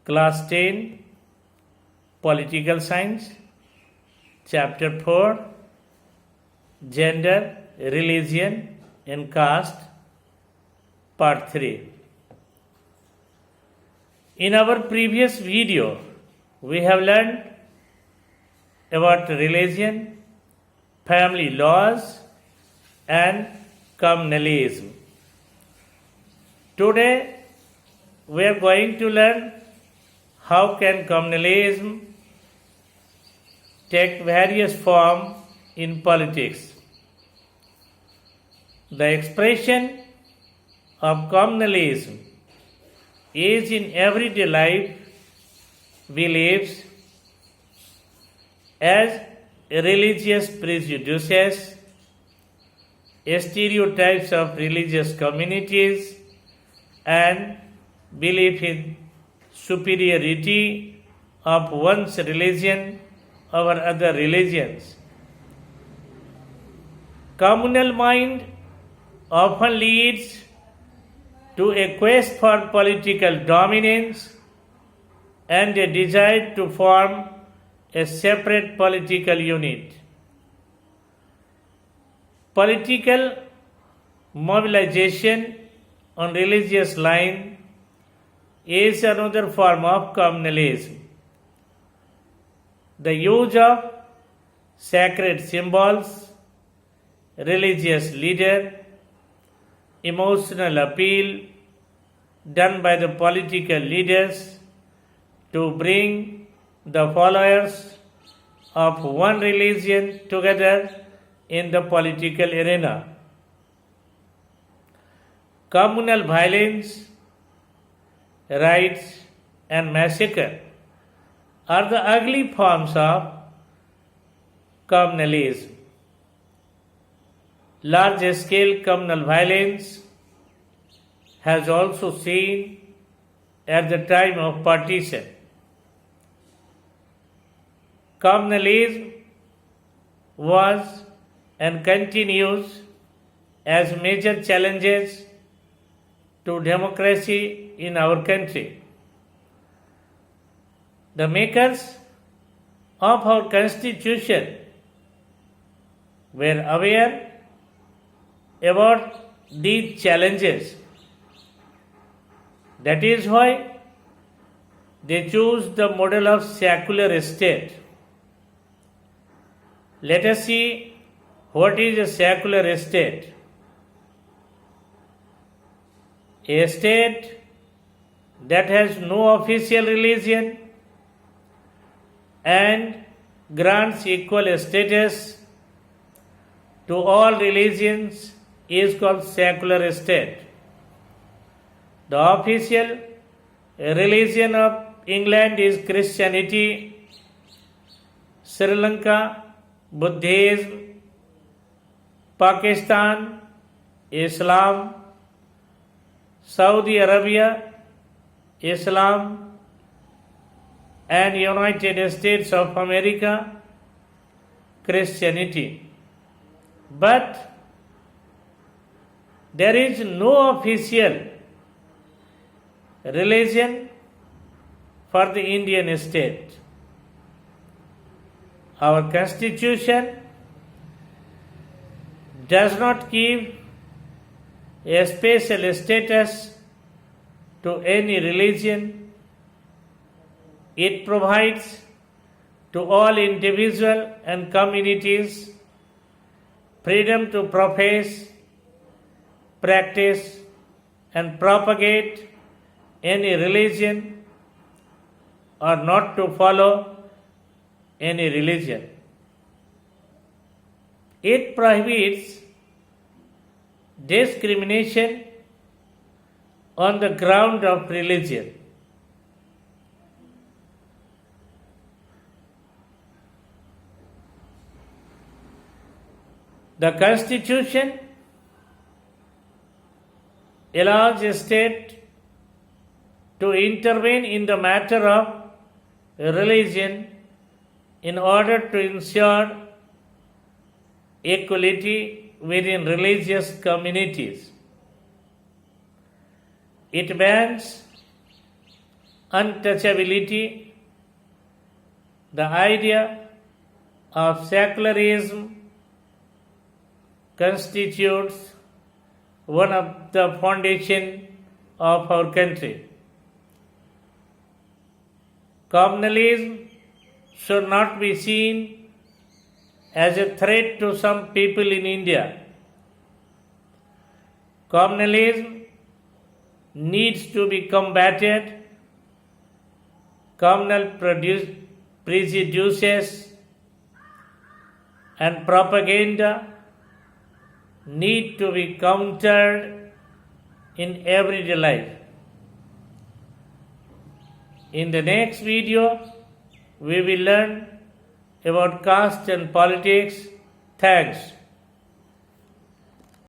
Class 10 Political Science, Chapter 4 Gender, Religion and Caste, Part 3. In our previous video, we have learned about religion, family laws, and communalism. Today, we are going to learn how can communalism take various forms in politics. The expression of communalism is in everyday life beliefs as religious prejudices, stereotypes of religious communities, and belief in superiority of one's religion over other religions. Communal mind often leads to a quest for political dominance and a desire to form a separate political unit. Political mobilization on religious line is another form of communalism. The use of sacred symbols, religious leader, emotional appeal done by the political leaders to bring the followers of one religion together in the political arena. Communal violence, riots, and massacre are the ugly forms of communalism. Large-scale communal violence has also seen at the time of partition. Communalism was and continues as major challenges to democracy in our country. The makers of our constitution were aware about these challenges. That is why they chose the model of secular state. Let us see what is a secular state. A state that has no official religion and grants equal status to all religions is called secular state. The official religion of England is Christianity, Sri Lanka, Buddhism, Pakistan, Islam, Saudi Arabia, Islam, and United States of America, Christianity. But there is no official religion for the Indian state. Our constitution does not give a special status to any religion. It provides to all individuals and communities freedom to profess, practice, and propagate any religion or not to follow any religion. It prohibits discrimination on the ground of religion. The Constitution allows a state to intervene in the matter of religion in order to ensure equality within religious communities. It bans untouchability, the idea of secularism constitutes one of the foundations of our country. Communalism should not be seen as a threat to some people in India. Communalism needs to be combated. Communal prejudices and propaganda need to be countered in everyday life. In the next video, we will learn about caste and politics. Thanks.